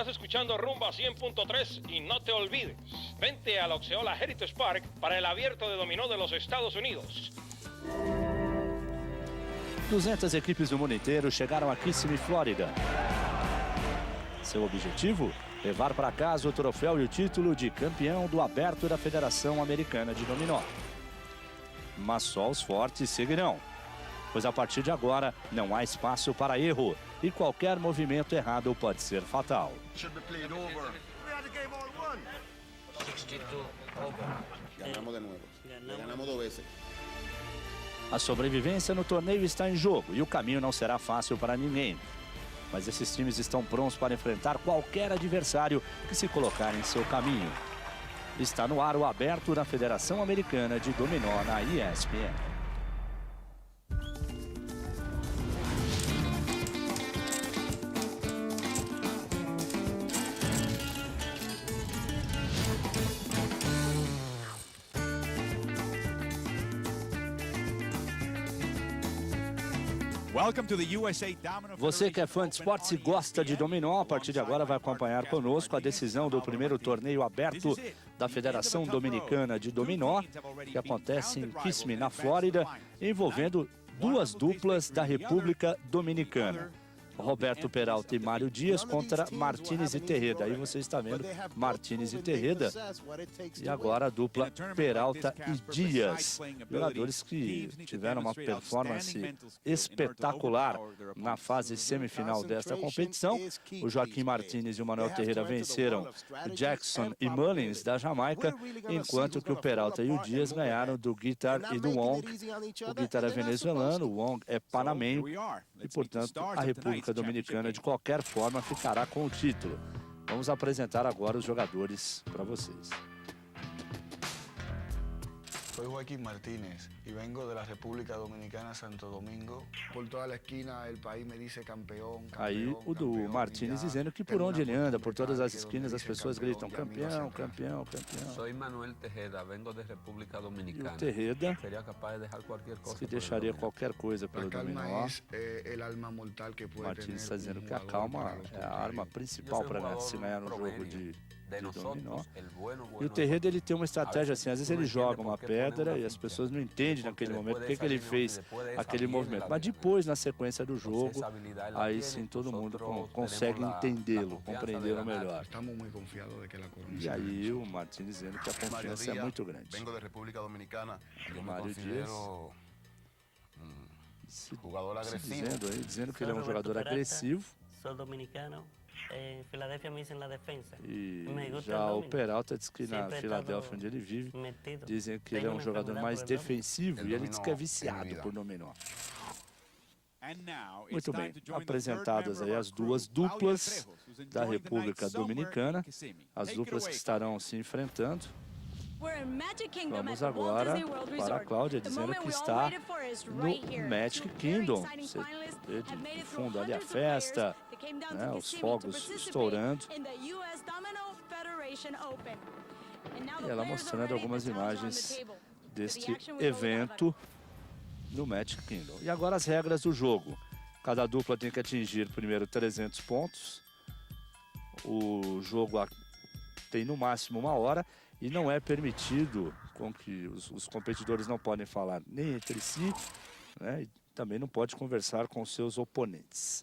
Estás escuchando Rumba 100.3 y no te olvides, vente al Oxeola Heritage Park para el abierto de dominó de los Estados Unidos. 200 equipes do mundo inteiro chegaram a Kissimmee, Flórida. Seu objetivo? Levar para casa o troféu e o título de campeão do aberto da Federação Americana de Dominó. Mas só os fortes seguirão, pois a partir de agora não há espaço para erro e qualquer movimento errado pode ser fatal. Ganamos de novo. Ganamos 2 vezes. A sobrevivência no torneio está em jogo e o caminho não será fácil para ninguém. Mas esses times estão prontos para enfrentar qualquer adversário que se colocar em seu caminho. Está no ar o aberto da Federação Americana de Dominó na ESPN. Você que é fã de esportes e gosta de dominó, a partir de agora vai acompanhar conosco a decisão do primeiro torneio aberto da Federação Dominicana de Dominó, que acontece em Kissimmee, na Flórida, envolvendo duas duplas da República Dominicana. Roberto Peralta e Mário Dias contra Martínez e Terreda. Aí você está vendo Martínez e Terreda. E agora a dupla Peralta e Dias. Jogadores que tiveram uma performance espetacular na fase semifinal desta competição. O Joaquim Martínez e o Manuel Terreda venceram o Jackson e Mullins da Jamaica, enquanto que o Peralta e o Dias ganharam do Guitar e do Wong. O Guitar é venezuelano, o Wong é panamenho e, portanto, a República Dominicana de qualquer forma ficará com o título. Vamos apresentar agora os jogadores para vocês. Soy Joaquín Martínez y vengo de la República Dominicana, Santo Domingo. Por toda la esquina el país me dice campeón. Aí o do Martínez dizendo que por onde ele anda, por todas as esquinas, as pessoas gritam campeão, campeão, campeão. Soy Manuel Tejeda, vengo de República E Dominicana. o Terreda Seria capaz de deixar qualquer coisa. que deixaria qualquer coisa pelo dominó. O Martínez está dizendo que a calma é a arma principal para se ganhar um jogo de dominó. E o Terreda, ele tem uma estratégia assim, às vezes ele joga uma pedra e as pessoas não entendem naquele momento por que ele fez aquele movimento. Mas depois, na sequência do jogo, aí sim todo mundo consegue entendê-lo, compreendê-lo melhor. E aí o Martínez dizendo que a confiança é muito grande. Vengo de República Dominicana. O Mário Dias dizendo que ele é um jogador agressivo. Sou dominicano. Em Filadélfia me dizem la defensa. E já o Peralta diz que na Filadélfia, onde ele vive, dizem que ele é um jogador mais defensivo e ele diz que é viciado por dominó. Muito bem, apresentadas aí as duas duplas da República Dominicana, as duplas que estarão se enfrentando. Vamos agora para a Cláudia, dizendo que está no Magic Kingdom. Você vê de fundo ali a festa, né, os fogos estourando. E ela mostrando algumas imagens deste evento no Magic Kingdom. E agora as regras do jogo. Cada dupla tem que atingir primeiro 300 pontos. O jogo tem no máximo 1 hora. E não é permitido com que os competidores não podem falar nem entre si, né, e também não pode conversar com seus oponentes.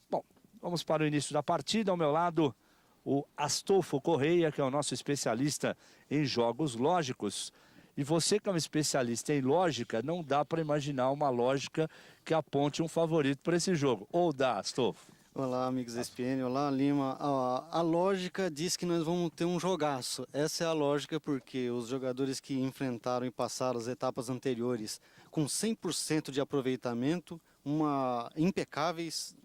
Bom, vamos para o início da partida. Ao meu lado, o Astolfo Correia, que é o nosso especialista em jogos lógicos. E você que é um especialista em lógica, não dá para imaginar uma lógica que aponte um favorito para esse jogo. Ou dá, Astolfo? Olá, amigos da ESPN. Olá, Lima. A lógica diz que nós vamos ter um jogaço. Essa é a lógica porque os jogadores que enfrentaram e passaram as etapas anteriores com 100% de aproveitamento, impecáveis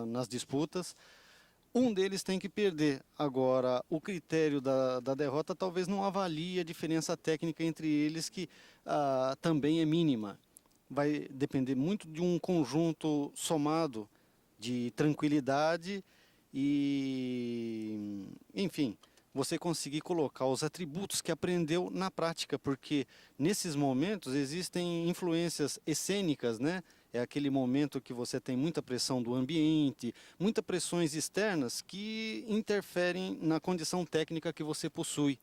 nas disputas, um deles tem que perder. Agora, o critério da derrota talvez não avalie a diferença técnica entre eles, que também é mínima. Vai depender muito de um conjunto somado de tranquilidade e, enfim, você conseguir colocar os atributos que aprendeu na prática, porque nesses momentos existem influências escênicas, né? é aquele momento que você tem muita pressão do ambiente, muitas pressões externas que interferem na condição técnica que você possui.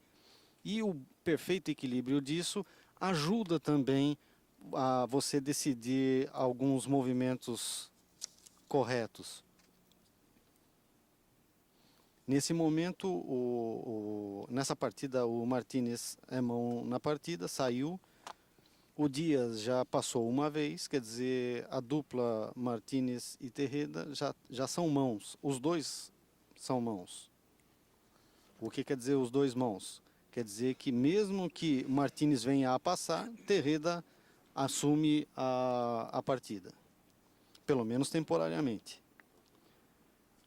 E o perfeito equilíbrio disso ajuda também a você decidir alguns movimentos corretos. Nesse momento, nessa partida, o Martínez é mão na partida, saiu. O Dias já passou uma vez, quer dizer, a dupla Martínez e Terreda já são mãos. Os dois são mãos. O que quer dizer os dois mãos? Quer dizer que mesmo que Martínez venha a passar, Terreda assume a partida. Pelo menos temporariamente.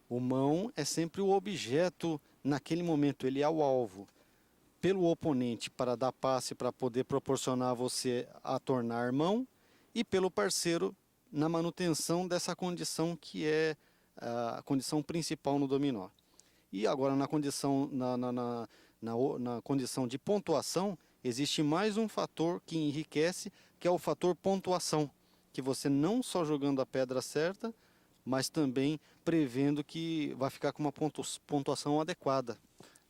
O mão é sempre o objeto naquele momento, ele é o alvo. Pelo oponente para dar passe, para poder proporcionar a você a tornar mão, e pelo parceiro na manutenção dessa condição que é a condição principal no dominó. E agora na condição, na condição de pontuação, existe mais um fator que enriquece, que é o fator pontuação, que você não só jogando a pedra certa, mas também prevendo que vai ficar com uma pontuação adequada.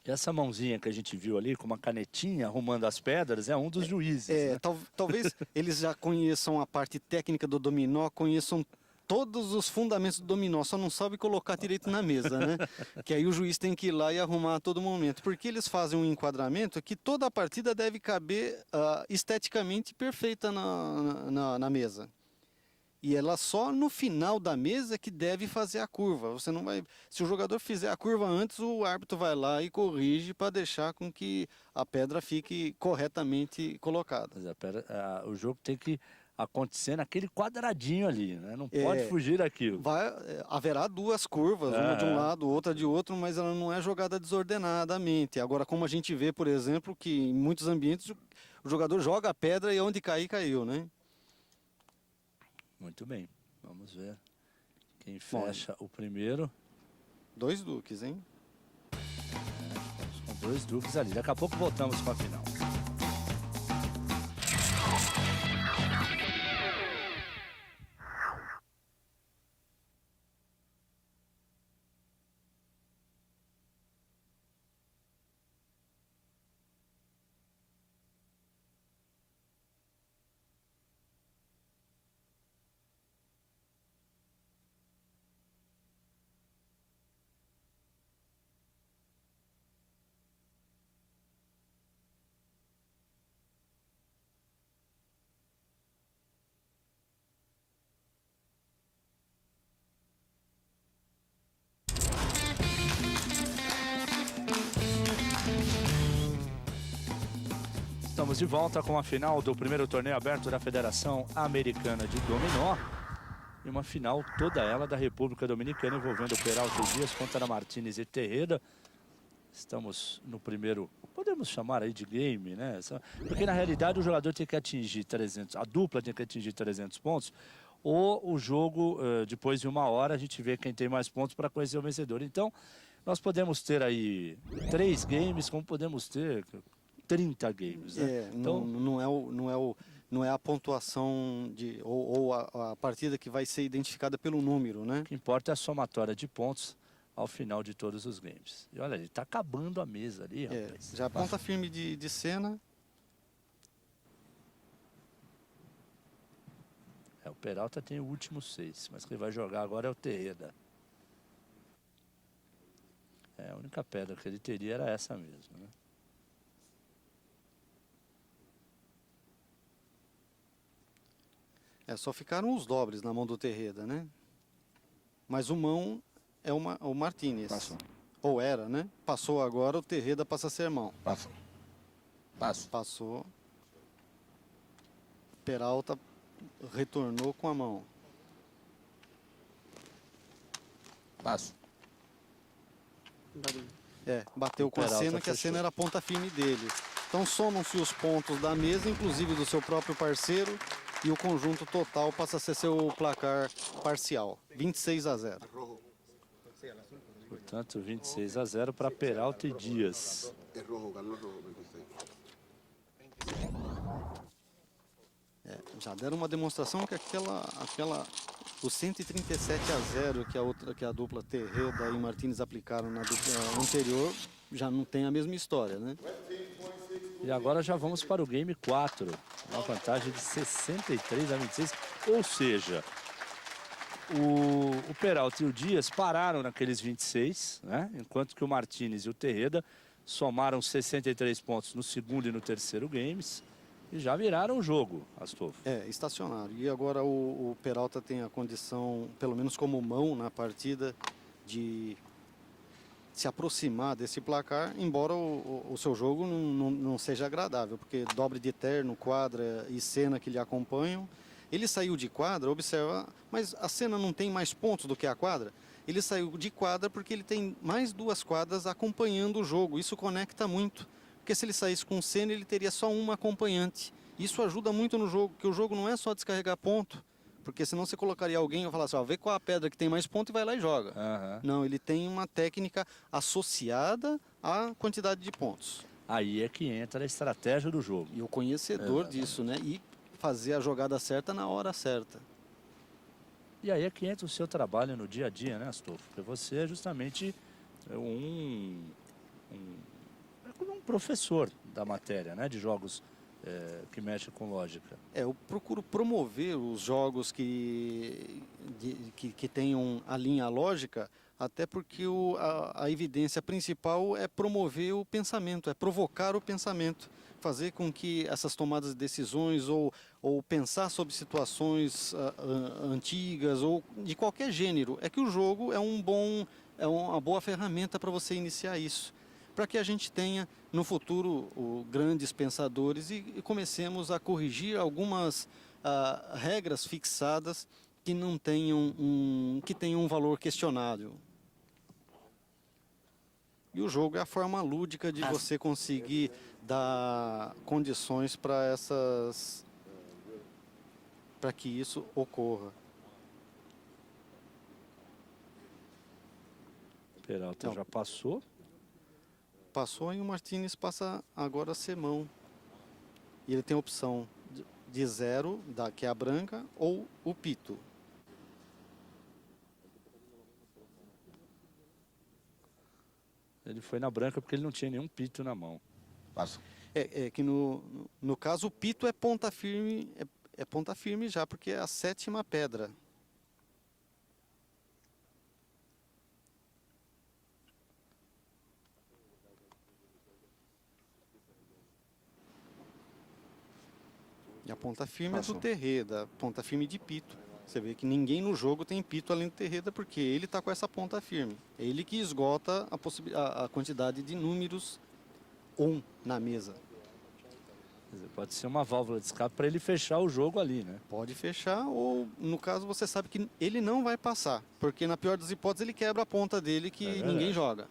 E essa mãozinha que a gente viu ali, com uma canetinha arrumando as pedras, é um dos juízes. Né? Talvez eles já conheçam a parte técnica do dominó, conheçam todos os fundamentos do dominó, só não sabe colocar direito na mesa, né? Que aí o juiz tem que ir lá e arrumar a todo momento. Porque eles fazem um enquadramento que toda a partida deve caber esteticamente perfeita na mesa. E ela só no final da mesa que deve fazer a curva. Você não vai, se o jogador fizer a curva antes, o árbitro vai lá e corrige para deixar com que a pedra fique corretamente colocada. Mas o jogo tem que acontecer naquele quadradinho ali, né? Não pode fugir daquilo. Haverá duas curvas, uma de um lado, outra de outro, mas ela não é jogada desordenadamente. Agora, como a gente vê, por exemplo, que em muitos ambientes o jogador joga a pedra e onde cair, caiu, né? Muito bem, vamos ver quem fecha o primeiro. 2 duques, hein? São 2 duques ali, daqui a pouco voltamos com a final. Estamos de volta com a final do primeiro torneio aberto da Federação Americana de Dominó. E uma final toda ela da República Dominicana envolvendo Peralta Dias contra Martínez e Terreda. Estamos no primeiro, podemos chamar aí de game, né? Porque na realidade o jogador tem que atingir 300, a dupla tem que atingir 300 pontos. Ou o jogo, depois de 1 hora, a gente vê quem tem mais pontos para conhecer o vencedor. Então, nós podemos ter aí 3 games, como podemos ter 30 games, né? Então não é a pontuação ou a partida que vai ser identificada pelo número, né? O que importa é a somatória de pontos ao final de todos os games. E olha, ele está acabando a mesa ali, rapaz. Já ponta firme de cena. O Peralta tem o último 6, mas quem vai jogar agora é o Terreda. A única pedra que ele teria era essa mesmo, né? Só ficaram os dobres na mão do Terreda, né? Mas o mão é o Martínez. Passou. Ou era, né? Passou agora, o Terreda passa a ser mão. Passou. Passou. Peralta retornou com a mão. Passo. Bateu com a cena, que a cena era a ponta firme dele. Então somam-se os pontos da mesa, inclusive do seu próprio parceiro, e o conjunto total passa a ser seu placar parcial, 26-0. Portanto, 26-0 para Peralta e Dias. Já deram uma demonstração que o 137-0 que a dupla Terreda e Martínez aplicaram na dupla anterior já não tem a mesma história, né? E agora já vamos para o game 4. Uma vantagem de 63-26. Ou seja, o Peralta e o Dias pararam naqueles 26, né? Enquanto que o Martínez e o Terreda somaram 63 pontos no segundo e no terceiro games. E já viraram o jogo, Astolfo. Estacionário. E agora o Peralta tem a condição, pelo menos como mão na partida, de se aproximar desse placar, embora o seu jogo não seja agradável, porque dobre de terno, quadra e cena que lhe acompanham. Ele saiu de quadra, observa, mas a cena não tem mais pontos do que a quadra. Ele saiu de quadra porque ele tem mais 2 quadras acompanhando o jogo. Isso conecta muito. Porque se ele saísse com cena, ele teria só uma acompanhante. Isso ajuda muito no jogo, porque o jogo não é só descarregar ponto. Porque senão você colocaria alguém e falar assim, ó, vê qual a pedra que tem mais ponto e vai lá e joga. Não, ele tem uma técnica associada à quantidade de pontos. Aí é que entra a estratégia do jogo. E o conhecedor disso, né? E fazer a jogada certa na hora certa. E aí é que entra o seu trabalho no dia a dia, né, Astolfo? Porque você é justamente um professor da matéria, né, de jogos que mexem com lógica. Eu procuro promover os jogos que tenham a linha lógica, até porque a evidência principal é promover o pensamento, é provocar o pensamento, fazer com que essas tomadas de decisões ou pensar sobre situações antigas ou de qualquer gênero, é que o jogo é uma boa ferramenta para você iniciar isso, para que a gente tenha no futuro grandes pensadores e comecemos a corrigir algumas regras fixadas que não tenham que tenham um valor questionável. E o jogo é a forma lúdica de você conseguir dar condições para que isso ocorra. Peralta já passou. Passou e o Martínez passa agora a ser mão. E ele tem a opção de 0, que é a branca, ou o pito. Ele foi na branca porque ele não tinha nenhum pito na mão. Passo. É que no caso o pito é ponta firme, é ponta firme já, porque é a 7ª pedra. E a ponta firme é do Terreda, ponta firme de pito. Você vê que ninguém no jogo tem pito além do Terreda, porque ele está com essa ponta firme. É ele que esgota a quantidade de números 1 na mesa. Quer dizer, pode ser uma válvula de escape para ele fechar o jogo ali, né? Pode fechar, ou no caso você sabe que ele não vai passar, porque na pior das hipóteses ele quebra a ponta dele que ninguém joga.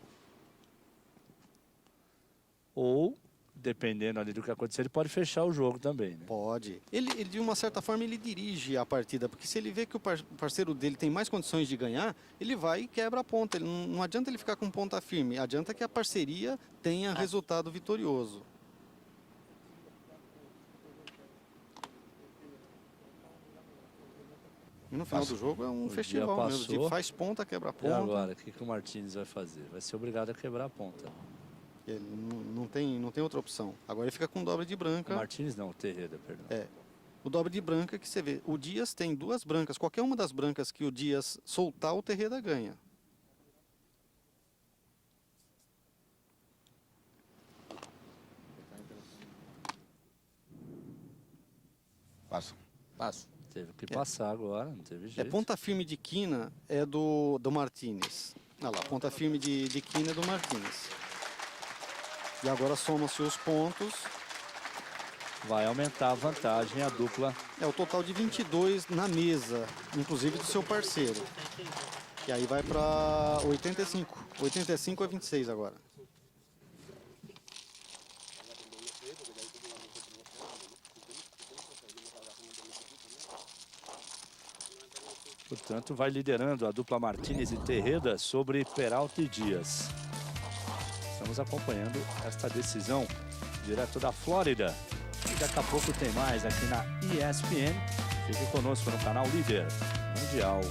Ou, dependendo ali do que acontecer, ele pode fechar o jogo também, né? Pode. Ele de uma certa forma, ele dirige a partida, porque se ele vê que o parceiro dele tem mais condições de ganhar, ele vai e quebra a ponta. Não adianta ele ficar com ponta firme, adianta que a parceria tenha resultado vitorioso. E no final do jogo é um festival mesmo, de faz ponta, quebra ponta. E agora, o que o Martínez vai fazer? Vai ser obrigado a quebrar a ponta. Ele não tem outra opção. Agora ele fica com dobre de branca. O Martínez não, o Terreda, perdão. O dobre de branca que você vê. O Dias tem 2 brancas. Qualquer uma das brancas que o Dias soltar, o Terreda ganha. Passo. Passo. Teve que passar agora, não teve jeito. Ponta firme de quina é do Martínez. Olha lá, ponta firme de quina é do Martínez. E agora soma-se os pontos. Vai aumentar a vantagem, a dupla. É o total de 22 na mesa, inclusive do seu parceiro. E aí vai para 85. 85 a 26 agora. Portanto, vai liderando a dupla Martínez e Terreda sobre Peralta e Dias. Estamos acompanhando esta decisão direto da Flórida. E daqui a pouco tem mais aqui na ESPN. Fique conosco no canal Líder Mundial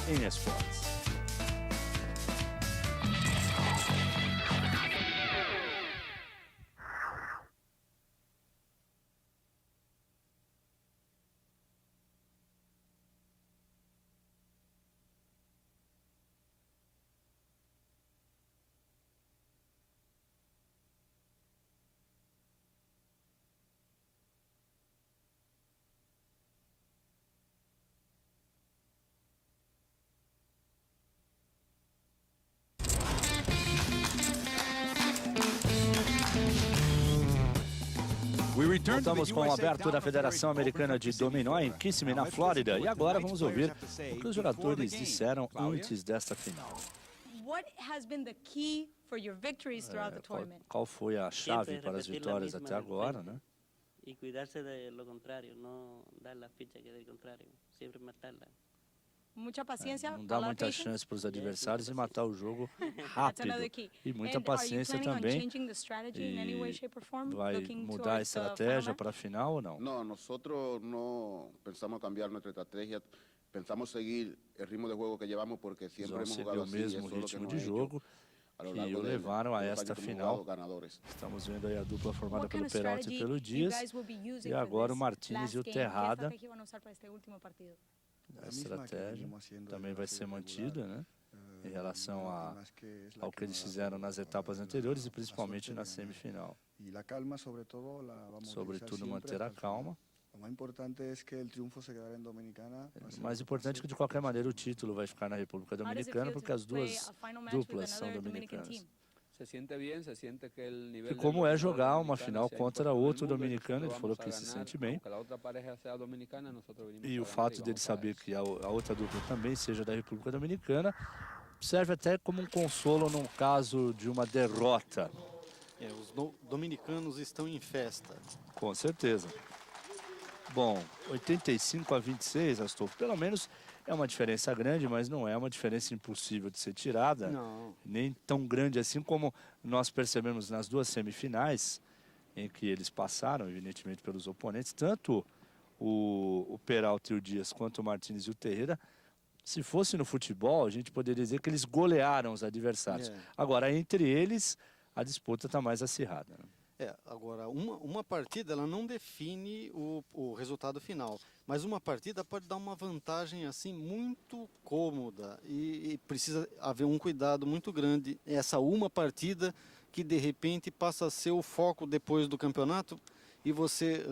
em Esportes. Voltamos com o aberto da Federação Americana de Dominó em Kissimmee, na Flórida. E agora vamos ouvir o que os jogadores disseram antes desta final. Qual foi a chave para as vitórias até agora, né? E cuidarse de lo contrario, no dar la ficha que del contrario, sempre matarla. Não dá muita chance para os adversários e matar o jogo rápido. E muita paciência também. E vai mudar a estratégia para a final ou não? No, nosotros no pensamos cambiar nuestra estrategia. Pensamos seguir el ritmo de juego que llevamos porque siempre hemos jugado o así. mesmo ritmo de jogo que o levaram a esta final. Estamos vendo aí a dupla formada pelo Peralta e pelo Dias. E agora o Martínez e o Terrada. A estratégia também vai ser mantida, né? Em relação ao que eles fizeram nas etapas anteriores e principalmente na semifinal. Sobretudo manter a calma. O mais importante é que de qualquer maneira o título vai ficar na República Dominicana, porque as duas duplas são dominicanas. E como é jogar uma final contra outro dominicano, ele falou que se sente bem. E o fato dele saber que a outra dupla também seja da República Dominicana serve até como um consolo no caso de uma derrota. Os dominicanos estão em festa. Com certeza. Bom, 85-26, Astolfo, pelo menos é uma diferença grande, mas não é uma diferença impossível de ser tirada. Não. Nem tão grande assim como nós percebemos nas duas semifinais, em que eles passaram, evidentemente, pelos oponentes, tanto o Peralta e o Dias, quanto o Martínez e o Terreira. Se fosse no futebol, a gente poderia dizer que eles golearam os adversários. Agora, entre eles, a disputa está mais acirrada, né? Agora, uma partida ela não define o resultado final, mas uma partida pode dar uma vantagem assim muito cômoda e precisa haver um cuidado muito grande. Essa uma partida que de repente passa a ser o foco depois do campeonato e você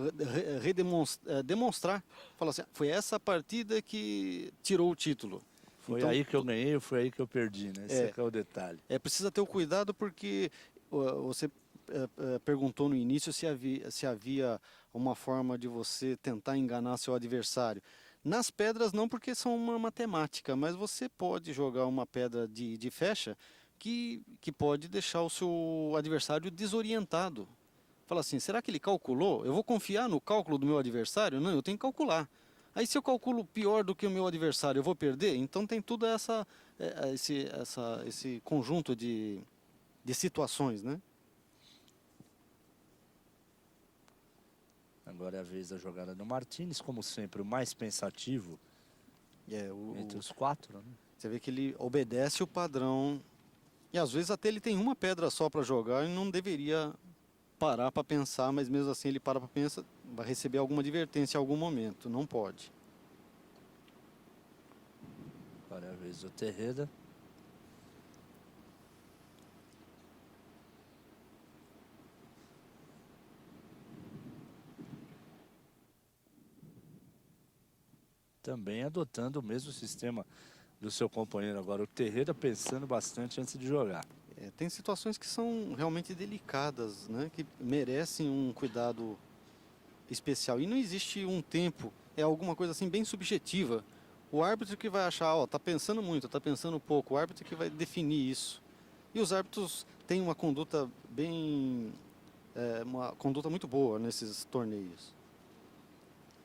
demonstrar, falar assim, foi essa partida que tirou o título. Foi então, aí que eu ganhei ou foi aí que eu perdi, né? Esse é o detalhe. Precisa ter o cuidado porque você perguntou no início se havia uma forma de você tentar enganar seu adversário. Nas pedras não, porque são uma matemática, mas você pode jogar uma pedra de fecha que pode deixar o seu adversário desorientado. Fala assim, será que ele calculou? Eu vou confiar no cálculo do meu adversário? Não, eu tenho que calcular. Aí se eu calculo pior do que o meu adversário, eu vou perder? Então tem tudo esse conjunto de situações, né? Agora é a vez da jogada do Martínez, como sempre, o mais pensativo entre os quatro, né? Você vê que ele obedece o padrão. E às vezes até ele tem uma pedra só para jogar e não deveria parar para pensar, mas mesmo assim ele para para pensar, vai receber alguma advertência em algum momento. Não pode. Agora é a vez do Terreda. Também adotando o mesmo sistema do seu companheiro agora, o Terreira, pensando bastante antes de jogar. Tem situações que são realmente delicadas, né? Que merecem um cuidado especial. E não existe um tempo, é alguma coisa assim bem subjetiva. O árbitro que vai achar, tá pensando muito, tá pensando pouco, o árbitro que vai definir isso. E os árbitros têm uma conduta uma conduta muito boa nesses torneios.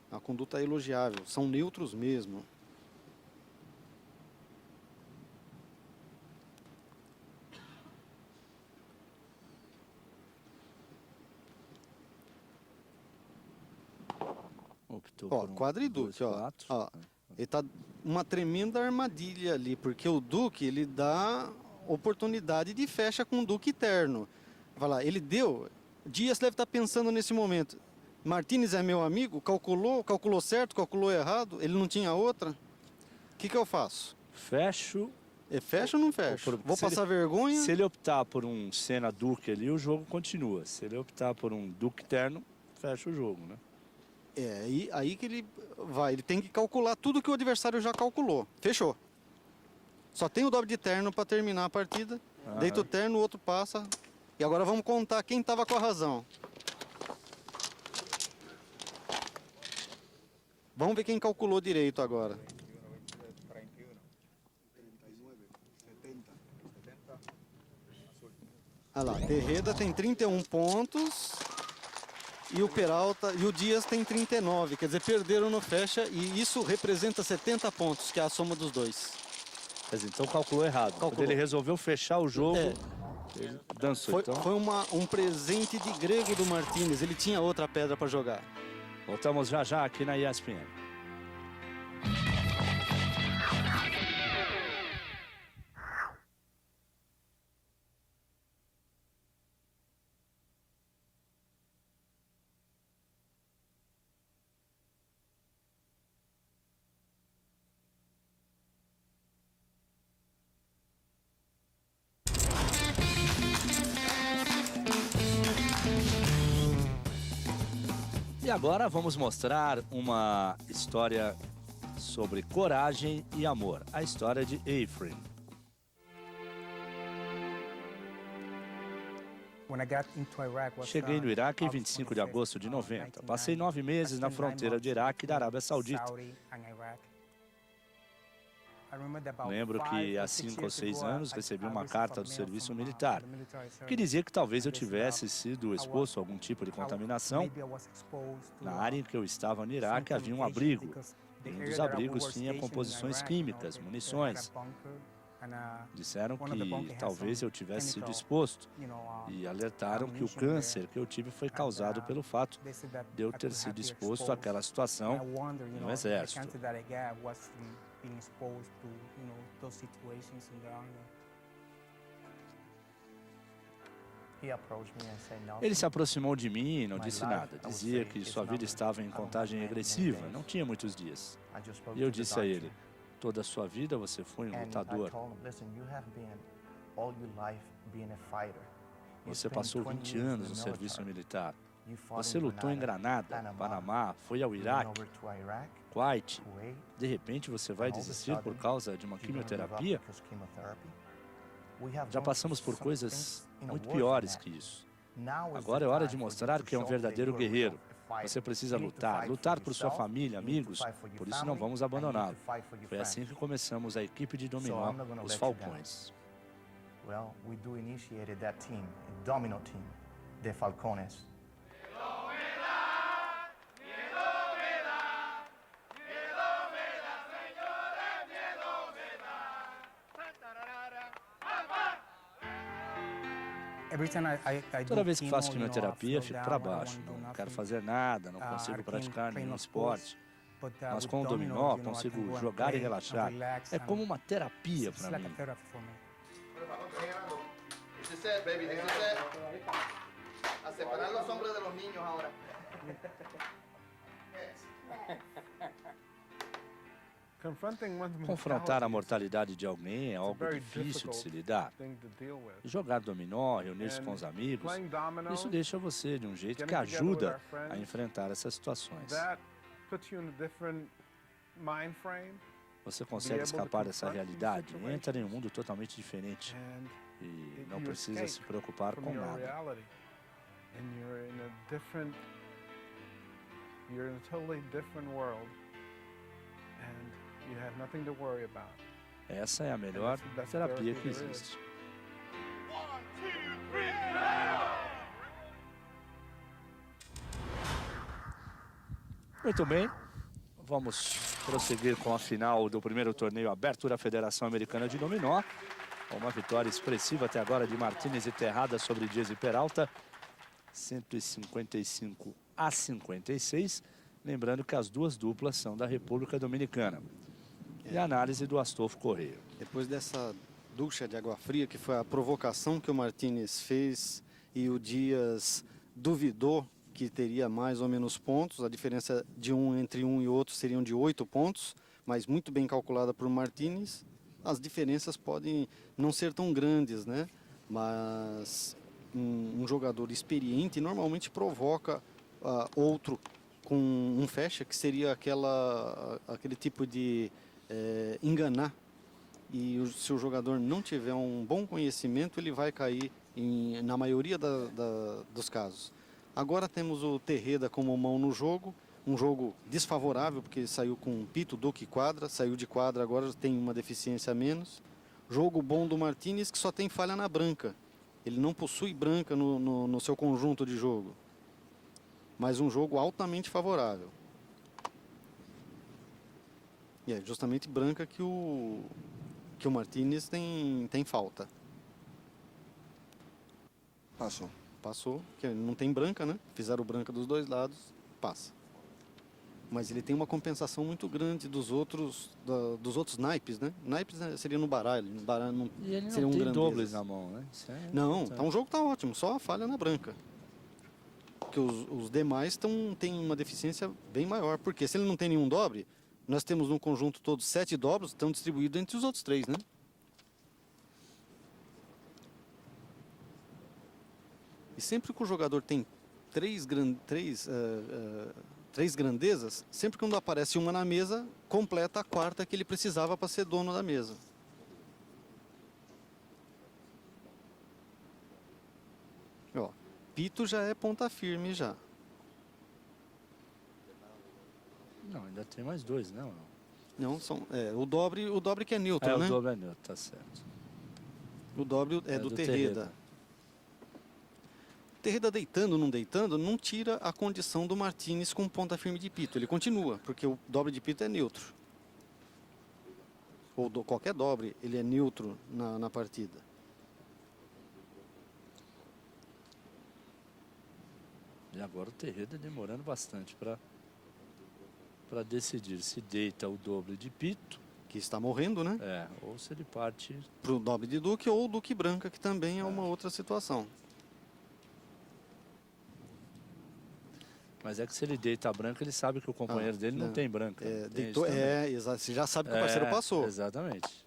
A conduta é elogiável, são neutros mesmo. Tô Ó, por um, quadriduque, dois, ó. quatro. Ó. Ele tá uma tremenda armadilha ali, porque o duque, ele dá oportunidade de fecha com o duque terno. Vai lá, ele deu... Dias deve estar pensando nesse momento. Martínez é meu amigo, calculou certo, calculou errado, ele não tinha outra. O que eu faço? Fecho. Fecha ou não fecha? Vou passar vergonha? Se ele optar por um Senna Duque ali, o jogo continua. Se ele optar por um Duque terno, fecha o jogo, né? É, aí que ele vai. Ele tem que calcular tudo que o adversário já calculou. Fechou. Só tem o dobre de terno para terminar a partida. Deita o terno, o outro passa. E agora vamos contar quem estava com a razão. Vamos ver quem calculou direito agora. Olha lá, Terreda tem 31 pontos e o Peralta e o Dias tem 39, quer dizer, perderam no fecha e isso representa 70 pontos, que é a soma dos dois. Quer dizer, então calculou errado. Quando ele resolveu fechar o jogo, ele dançou. Foi um presente de grego do Martínez, ele tinha outra pedra para jogar. Voltamos já já aqui na ESPN. E agora vamos mostrar uma história sobre coragem e amor. A história de Afrin. Cheguei no Iraque em 25 de agosto de 90. Passei 9 meses na fronteira de Iraque e da Arábia Saudita. Lembro que há 5 ou 6 anos recebi uma carta do serviço militar que dizia que talvez eu tivesse sido exposto a algum tipo de contaminação. Na área em que eu estava no Iraque havia um abrigo. Um dos abrigos tinha composições químicas, munições. Disseram que talvez eu tivesse sido exposto e alertaram que o câncer que eu tive foi causado pelo fato de eu ter sido exposto àquela situação no exército. Ele se aproximou de mim e não disse nada. Dizia que sua vida estava em contagem regressiva, não tinha muitos dias. E eu disse a ele, toda a sua vida você foi um lutador. Você passou 20 anos no serviço militar. Você lutou em Granada, Panamá, foi ao Iraque, Kuwait. De repente você vai desistir por causa de uma quimioterapia? Já passamos por coisas muito piores que isso. Agora é hora de mostrar que é um verdadeiro guerreiro. Você precisa lutar, lutar por sua família, amigos, por isso não vamos abandoná-lo. Foi assim que começamos a equipe de dominó, os Falcões. Well, we do initiated that team, a domino team, the Falcones. Toda vez que faço quimioterapia, fico para baixo. Não quero fazer nada, não consigo praticar nenhum esporte. Mas com o dominó, consigo jogar e relaxar. É como uma terapia para mim. A separar los hombres de los niños ahora. Confrontar a mortalidade de alguém é algo difícil de se lidar. Jogar dominó, reunir-se com os amigos, isso deixa você de um jeito que ajuda a enfrentar essas situações. Você consegue escapar dessa realidade, entra em um mundo totalmente diferente e não precisa se preocupar com nada. Essa é a melhor terapia que existe. Muito bem, vamos prosseguir com a final do primeiro torneio aberto da Federação Americana de Dominó. Uma vitória expressiva até agora de Martínez e Terrada sobre Dias e Peralta. 155 a 56. Lembrando que as duas duplas são da República Dominicana. E a análise do Astolfo Correia. Depois dessa ducha de água fria, que foi a provocação que o Martínez fez e o Dias duvidou que teria mais ou menos pontos, a diferença de entre um e outro seriam de 8 pontos, mas muito bem calculada por Martínez. As diferenças podem não ser tão grandes, né? Mas um jogador experiente normalmente provoca outro com um fecha, que seria aquele tipo de enganar. E se o jogador não tiver um bom conhecimento, ele vai cair na maioria dos casos. Agora temos o Terreda como mão no jogo, um jogo desfavorável, porque ele saiu com pito, duque e quadra, saiu de quadra, agora tem uma deficiência a menos. Jogo bom do Martínez, que só tem falha na branca. Ele não possui branca no seu conjunto de jogo. Mas um jogo altamente favorável. E é justamente branca que o Martínez tem falta. Passou. Passou, porque não tem branca, né? Fizeram branca dos dois lados, passa. Mas ele tem uma compensação muito grande dos outros naipes, né? Naipes seria no baralho. Não, E ele não seria tem grandezas. dobles na mão, né? Não, então o jogo tá ótimo, só a falha na branca. Porque os demais têm uma deficiência bem maior. Porque se ele não tem nenhum dobre, nós temos no conjunto todos 7 dobros, estão distribuídos entre os outros 3, né? E sempre que o jogador tem três grandezas, sempre quando aparece uma na mesa, completa a quarta que ele precisava para ser dono da mesa. Ó, pito já é ponta firme já. Não, ainda tem mais 2, não? Não, o dobre que é neutro, né? O doble é neutro, tá certo. O dobre é do Terreda. Terreda deitando, não tira a condição do Martínez com ponta firme de pito. Ele continua, porque o dobre de pito é neutro. Ou qualquer dobre, ele é neutro na partida. E agora o Terreda demorando bastante para decidir se deita o doble de pito. Que está morrendo, né? Ou se ele parte para o dobre de duque ou o duque branca, que também é uma outra situação. Mas é que se ele deita a branca, ele sabe que o companheiro dele não tem branca. Exato. Você já sabe que o parceiro passou. Exatamente.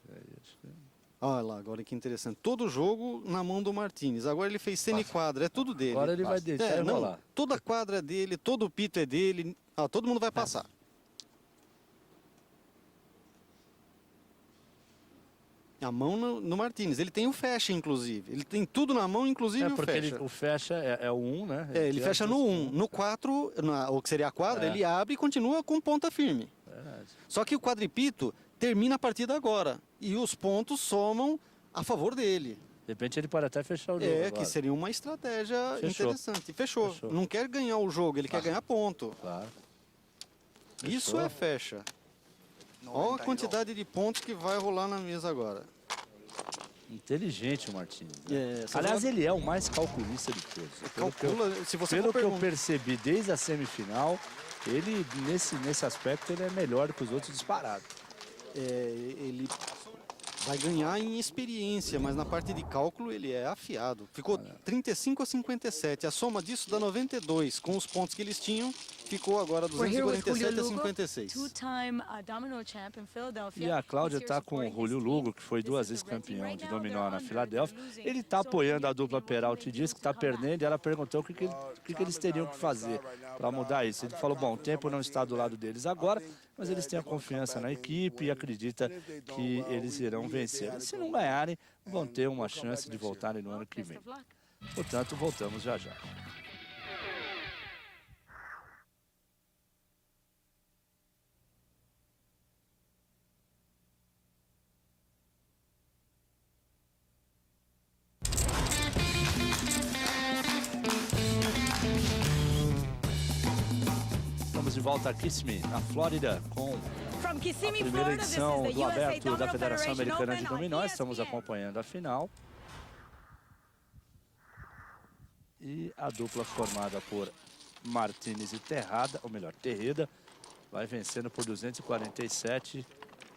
Olha lá, agora que interessante. Todo jogo na mão do Martínez. Agora ele fez semi-quadra, é tudo dele. Agora ele vai deitar e rolar. Toda quadra é dele, todo pito é dele. Todo mundo vai passar. A mão no Martínez. Ele tem o fecha, inclusive. Ele tem tudo na mão, inclusive o fecha. O fecha é o 1, né? Ele fecha no 1. No 4, o que seria a quadra, ele abre e continua com ponta firme. Verdade. Só que o quadripito termina a partida agora. E os pontos somam a favor dele. De repente ele pode até fechar o jogo agora. Que seria uma estratégia interessante. Fechou. Não quer ganhar o jogo, ele quer ganhar ponto. Claro. Isso é fecha. Olha a quantidade de pontos que vai rolar na mesa agora. Inteligente o Martínez. Né? Aliás, ele é o mais calculista de todos. Pelo que eu percebi desde a semifinal, ele, nesse aspecto, ele é melhor do que os outros disparado. Ele vai ganhar em experiência, mas na parte de cálculo ele é afiado. Ficou 35 a 57. A soma disso dá 92. Com os pontos que eles tinham, ficou agora 247 a 56. E a Cláudia está com o Julio Lugo, que foi 2 vezes campeão de dominó na Filadélfia. Ele está apoiando a dupla Peralta, diz que está perdendo, e ela perguntou o que eles teriam que fazer para mudar isso. Ele falou, bom, o tempo não está do lado deles agora, mas eles têm a confiança na equipe e acredita que eles irão vencer. E se não ganharem, vão ter uma chance de voltarem no ano que vem. Portanto, voltamos já já. Estamos de volta a Kissimmee, na Flórida, com a primeira edição do Aberto da Federação Americana de Dominó. Estamos acompanhando a final. E a dupla formada por Martínez e Terrada, ou melhor, Terreda, vai vencendo por 247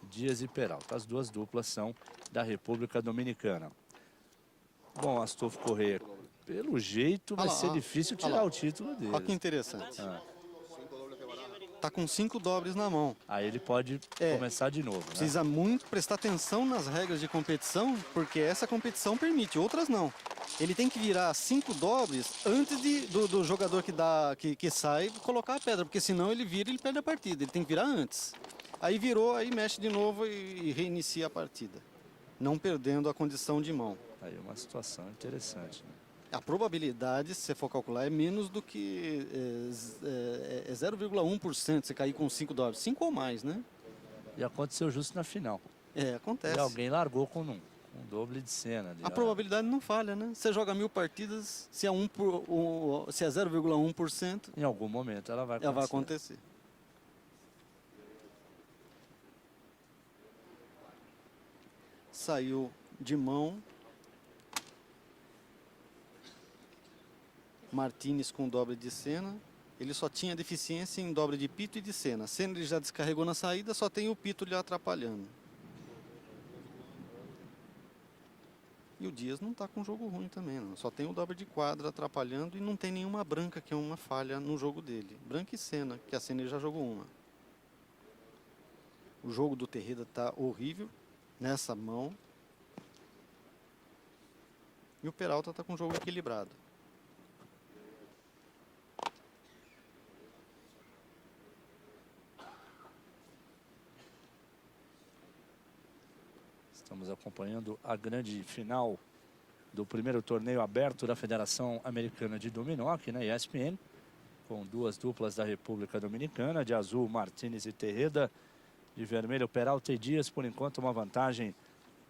Dias e Peralta. As duas duplas são da República Dominicana. Bom, Astolfo Corrêa, pelo jeito vai ser difícil tirar o título dele. Olha que interessante. Tá com 5 dobres na mão. Aí ele pode começar de novo, né? Precisa muito prestar atenção nas regras de competição, porque essa competição permite, outras não. Ele tem que virar 5 dobres antes do jogador que sai colocar a pedra, porque senão ele vira e ele perde a partida. Ele tem que virar antes. Aí virou, aí mexe de novo e reinicia a partida, não perdendo a condição de mão. Aí é uma situação interessante, né? A probabilidade, se você for calcular, é menos do que 0,1% você cair com 5 dobres. 5 ou mais, né? E aconteceu justo na final. Acontece. E alguém largou com um doble de cena. Ali, a probabilidade não falha, né? Você joga 1000 partidas, se é 0,1%... Em algum momento ela vai acontecer. Saiu de mão. Martínez com dobre de cena. Ele só tinha deficiência em dobre de pito e de cena. Cena ele já descarregou na saída, só tem o pito lhe atrapalhando. E o Dias não está com jogo ruim também, não. Só tem o dobre de quadra atrapalhando e não tem nenhuma branca, que é uma falha no jogo dele. Branca e cena, que a cena ele já jogou uma. O jogo do Terreda está horrível nessa mão. E o Peralta está com o jogo equilibrado. Estamos acompanhando a grande final do primeiro torneio aberto da Federação Americana de Dominó, aqui na ESPN, com duas duplas da República Dominicana, de azul Martínez e Terreda, de vermelho Peralta e Dias. Por enquanto uma vantagem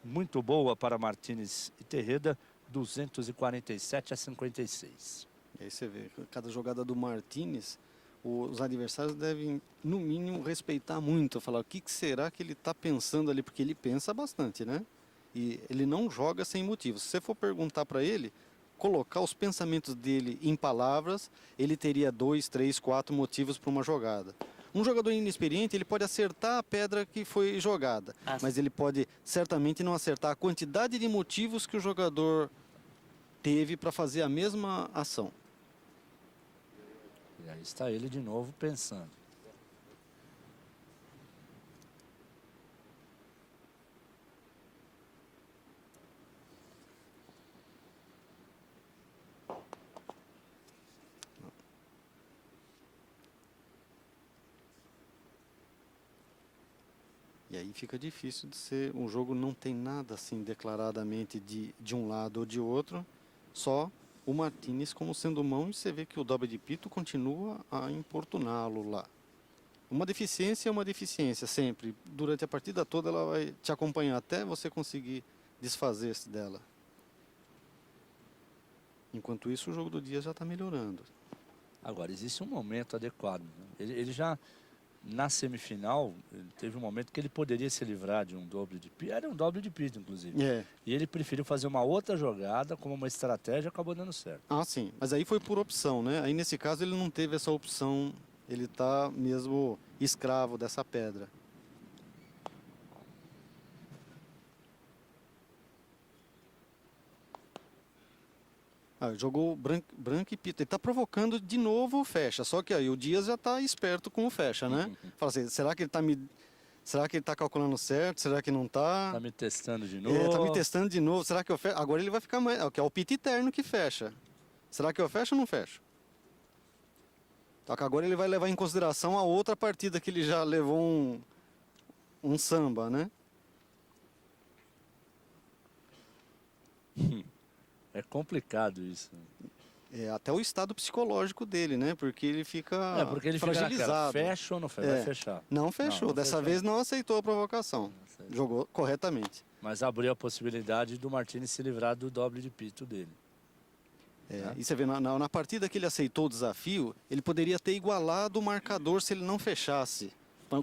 muito boa para Martínez e Terreda, 247-56. E aí você vê, cada jogada do Martínez, os adversários devem, no mínimo, respeitar muito. Falar o que será que ele está pensando ali, porque ele pensa bastante, né? E ele não joga sem motivo. Se você for perguntar para ele, colocar os pensamentos dele em palavras, ele teria 2, 3, 4 motivos para uma jogada. Um jogador inexperiente, ele pode acertar a pedra que foi jogada, mas ele pode certamente não acertar a quantidade de motivos que o jogador teve para fazer a mesma ação. E aí está ele de novo pensando. E aí fica difícil de ser, um jogo não tem nada assim declaradamente de um lado ou de outro, só o Martínez como sendo mão, e você vê que o dobre de pito continua a importuná-lo lá. Uma deficiência é uma deficiência sempre. Durante a partida toda ela vai te acompanhar até você conseguir desfazer-se dela. Enquanto isso o jogo do Dias já está melhorando. Agora, existe um momento adequado, né? Ele já, na semifinal, teve um momento que ele poderia se livrar de um doble de pito. Era um doble de pito, inclusive. E ele preferiu fazer uma outra jogada como uma estratégia e acabou dando certo. Ah, sim. Mas aí foi por opção, né? Aí nesse caso ele não teve essa opção. Ele está mesmo escravo dessa pedra. Jogou branco e pito. Ele está provocando de novo o fecha. Só que aí o Dias já está esperto com o fecha, né? Fala assim, será que ele está será que ele está calculando certo? Será que não está? Está me testando de novo. Está me testando de novo. Será que eu fecho? Agora ele vai ficar mais... que é o pito eterno que fecha. Será que eu fecho ou não fecho? Só que agora ele vai levar em consideração a outra partida que ele já levou um samba, né? É complicado isso. Até o estado psicológico dele, né? Porque ele fica porque ele fragilizado. Fica fecha ou não fecha? Vai fechar. Não fechou. Dessa vez não aceitou a provocação. Jogou corretamente. Mas abriu a possibilidade do Martínez se livrar do doble de pito dele. E você vê, na partida que ele aceitou o desafio, ele poderia ter igualado o marcador se ele não fechasse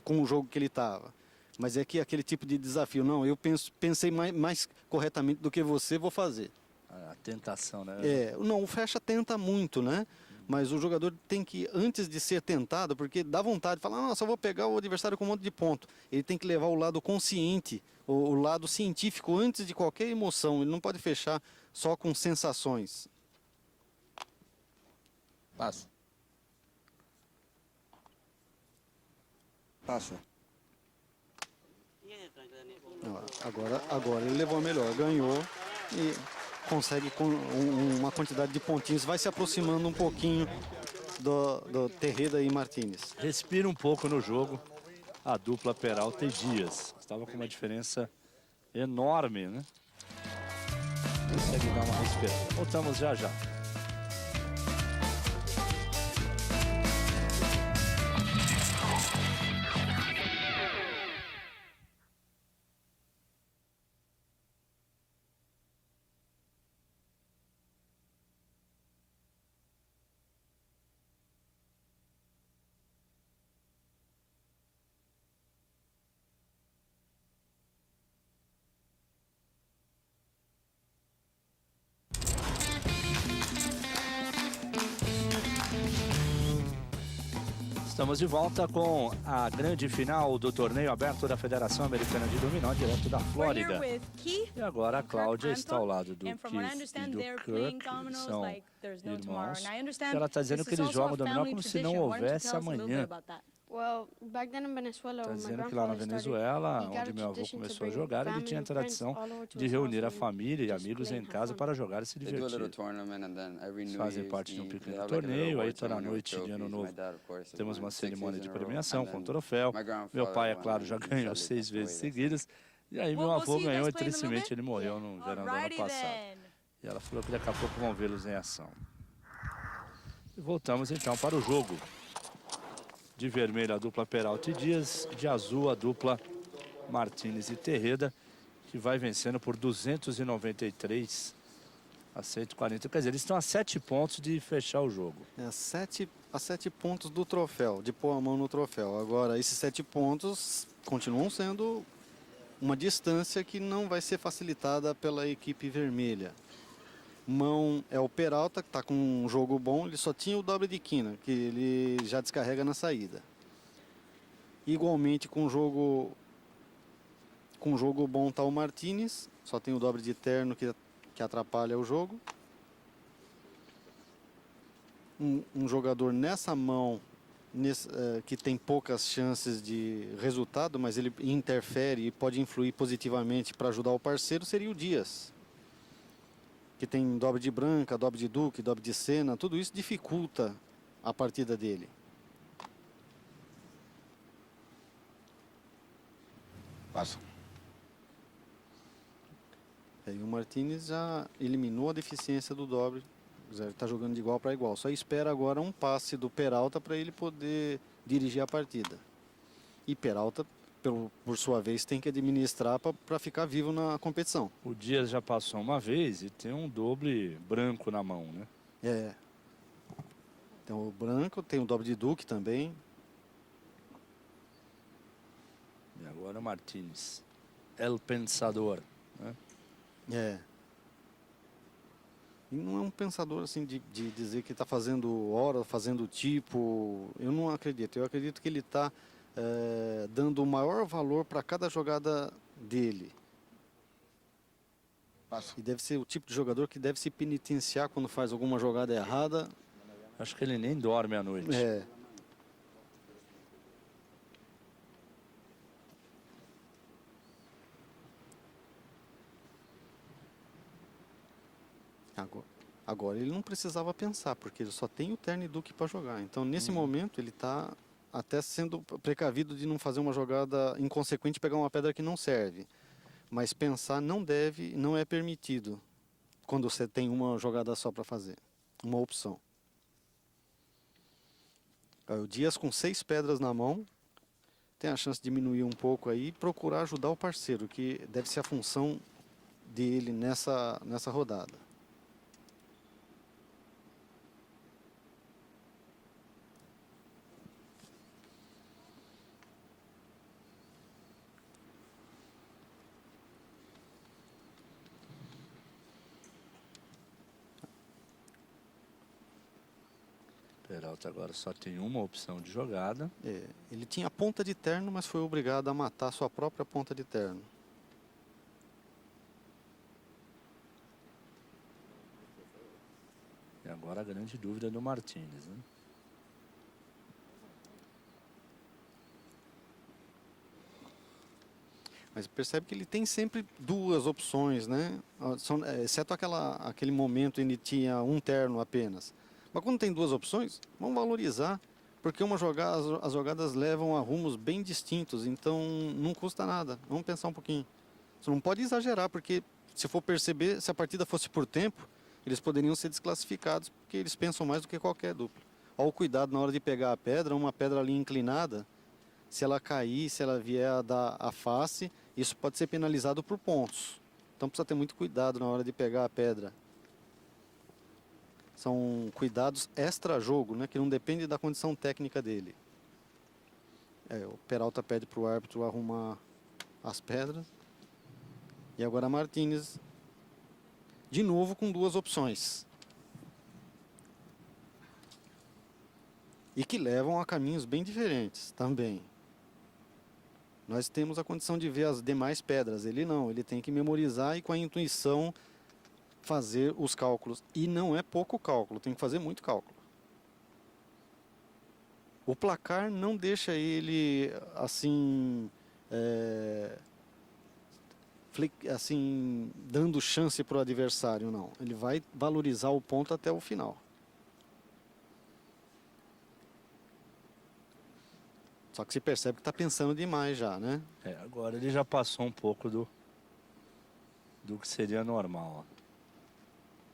com o jogo que ele estava. Mas é que aquele tipo de desafio, não, eu pensei mais corretamente do que você, vou fazer. A tentação, né? Não, o fecha tenta muito, né? mas o jogador tem que, antes de ser tentado, porque dá vontade de falar, nossa, eu vou pegar o adversário com um monte de ponto. Ele tem que levar o lado consciente, o lado científico antes de qualquer emoção. Ele não pode fechar só com sensações. Passo. Passo. Agora ele levou a melhor, ganhou e consegue com uma quantidade de pontinhos, vai se aproximando um pouquinho do Terreda e Martínez. Respira um pouco no jogo a dupla Peralta e Dias. Estava com uma diferença enorme, né? Consegue dar uma respirada. Voltamos já já. Estamos de volta com a grande final do torneio aberto da Federação Americana de Dominó, direto da Flórida. E agora a Cláudia está ao lado do Keith e do Kirk, que são irmãos. E ela está dizendo que eles jogam dominó como se não houvesse amanhã. Está dizendo que lá na Venezuela, onde meu avô começou a jogar, ele tinha a tradição de reunir a família e amigos em casa para jogar e se divertir. Eles fazem parte de um pequeno torneio, aí toda noite de ano novo temos uma cerimônia de premiação com troféu. Meu pai, é claro, já ganhou 6 vezes seguidas. E aí meu avô ganhou e tristemente ele morreu no verão do ano passado. E ela falou que daqui a pouco vão vê-los em ação. E voltamos então para o jogo. De vermelho a dupla Peralta e Dias, de azul a dupla Martínez e Terreda, que vai vencendo por 293 a 140. Quer dizer, eles estão a 7 pontos de fechar o jogo. A 7 pontos do troféu, de pôr a mão no troféu. Agora, esses 7 pontos continuam sendo uma distância que não vai ser facilitada pela equipe vermelha. Mão é o Peralta, que está com um jogo bom, ele só tinha o dobre de quina, que ele já descarrega na saída. Igualmente com jogo bom está o Martínez, só tem o dobre de terno que atrapalha o jogo. Um jogador nessa mão, que tem poucas chances de resultado, mas ele interfere e pode influir positivamente para ajudar o parceiro, seria o Dias. Que tem dobre de branca, dobre de duque, dobre de cena, tudo isso dificulta a partida dele. Passo. Aí o Martínez já eliminou a deficiência do dobre. Ele está jogando de igual para igual. Só espera agora um passe do Peralta para ele poder dirigir a partida. E Peralta, por sua vez, tem que administrar para ficar vivo na competição. O Dias já passou uma vez e tem um doble branco na mão, né? É. Tem o branco, tem o dobre de duque também. E agora o Martínez. El Pensador, né? É. E não é um pensador assim de dizer que está fazendo hora, fazendo tipo. Eu não acredito. Eu acredito que ele está dando o maior valor para cada jogada dele. Passo. E deve ser o tipo de jogador que deve se penitenciar quando faz alguma jogada errada. Acho que ele nem dorme à noite. É. Agora ele não precisava pensar, porque ele só tem o terno e duque para jogar. Então, nesse momento, ele está até sendo precavido de não fazer uma jogada inconsequente e pegar uma pedra que não serve. Mas pensar não deve, não é permitido quando você tem uma jogada só para fazer, uma opção. O Dias com 6 pedras na mão, tem a chance de diminuir um pouco aí e procurar ajudar o parceiro, que deve ser a função dele nessa rodada. Peralta agora só tem uma opção de jogada. Ele tinha ponta de terno, mas foi obrigado a matar sua própria ponta de terno. E agora a grande dúvida do Martínez, né? Mas percebe que ele tem sempre duas opções, né? Exceto aquele momento em que tinha um terno apenas. Mas quando tem duas opções, vamos valorizar, porque as jogadas levam a rumos bem distintos, então não custa nada. Vamos pensar um pouquinho. Você não pode exagerar, porque se for perceber, se a partida fosse por tempo, eles poderiam ser desclassificados, porque eles pensam mais do que qualquer dupla. Olha o cuidado na hora de pegar a pedra, uma pedra ali inclinada, se ela cair, se ela vier a dar a face, isso pode ser penalizado por pontos. Então precisa ter muito cuidado na hora de pegar a pedra. São cuidados extra-jogo, né, que não depende da condição técnica dele. O Peralta pede para o árbitro arrumar as pedras. E agora Martínez, de novo com duas opções. E que levam a caminhos bem diferentes também. Nós temos a condição de ver as demais pedras. Ele não, ele tem que memorizar e com a intuição fazer os cálculos. E não é pouco cálculo, tem que fazer muito cálculo. O placar não deixa ele assim, dando chance para o adversário, não. Ele vai valorizar o ponto até o final. Só que se percebe que está pensando demais já, né? Agora ele já passou um pouco do que seria normal. Ó.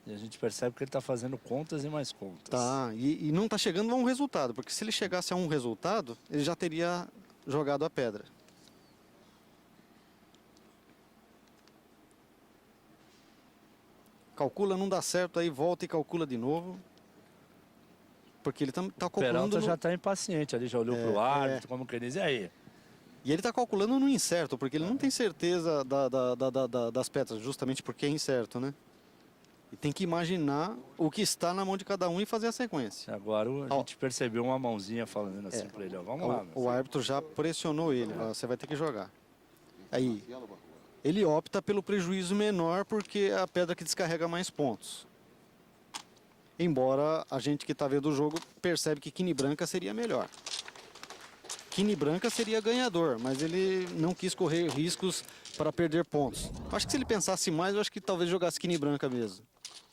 E a gente percebe que ele está fazendo contas e mais contas. Tá, e não está chegando a um resultado, porque se ele chegasse a um resultado, ele já teria jogado a pedra. Calcula, não dá certo, aí volta e calcula de novo. Porque ele está calculando... Peralta já está impaciente ali, já olhou para o árbitro, como que ele diz, e aí? E ele está calculando no incerto, porque ele não tem certeza das pedras, justamente porque é incerto, né? E tem que imaginar o que está na mão de cada um e fazer a sequência. Agora a gente percebeu uma mãozinha falando assim para ele, ó, vamos lá. O árbitro já pressionou ele, ó, você vai ter que jogar. Aí, ele opta pelo prejuízo menor porque é a pedra que descarrega mais pontos. Embora a gente que está vendo o jogo percebe que Quini Branca seria melhor. Quini Branca seria ganhador, mas ele não quis correr riscos para perder pontos. Acho que se ele pensasse mais, eu acho que talvez jogasse Quini Branca mesmo.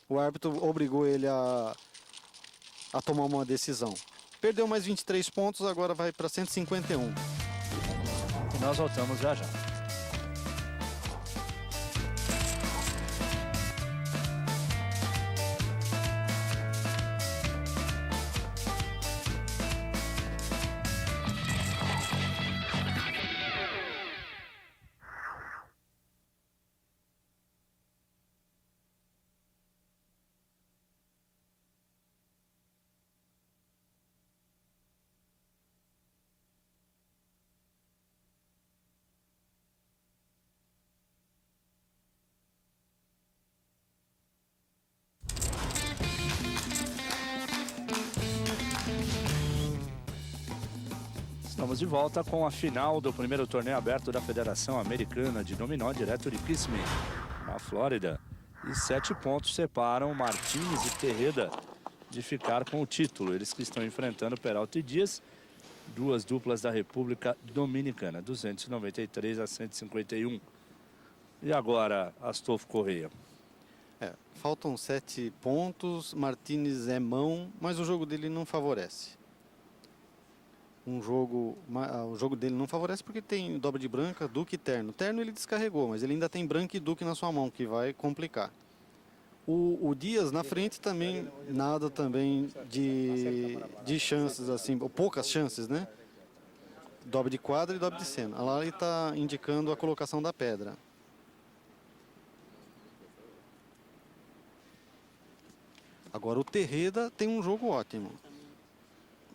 O árbitro obrigou ele a tomar uma decisão. Perdeu mais 23 pontos, agora vai para 151. E nós voltamos já já. Estamos de volta com a final do primeiro torneio aberto da Federação Americana de Dominó, direto de Kissimmee, na Flórida. E 7 pontos separam Martínez e Terreda de ficar com o título. Eles que estão enfrentando Peralta e Dias, duas duplas da República Dominicana, 293 a 151. E agora, Astolfo Correia? Faltam 7 pontos, Martínez é mão, mas o jogo dele não favorece. O jogo dele não favorece porque tem dobra de branca, duque e terno. Terno ele descarregou, mas ele ainda tem branca e duque na sua mão, que vai complicar. O Dias na frente também, nada também de chances, assim, ou poucas chances, né? Dobra de quadra e dobra de seno. Lá ele está indicando a colocação da pedra. Agora o Terreda tem um jogo ótimo.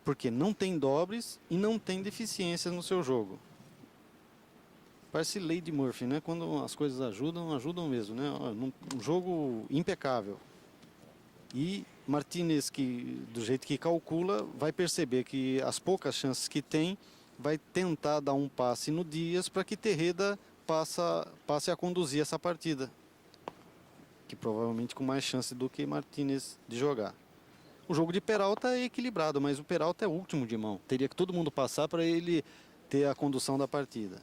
Porque não tem dobres e não tem deficiências no seu jogo. Parece Lady Murphy, né? Quando as coisas ajudam, ajudam mesmo, né? Um jogo impecável. E Martinez, que do jeito que calcula, vai perceber que as poucas chances que tem, vai tentar dar um passe no Dias para que Terreda passe a conduzir essa partida, que provavelmente com mais chance do que Martinez de jogar. O jogo de Peralta é equilibrado, mas o Peralta é o último de mão. Teria que todo mundo passar para ele ter a condução da partida.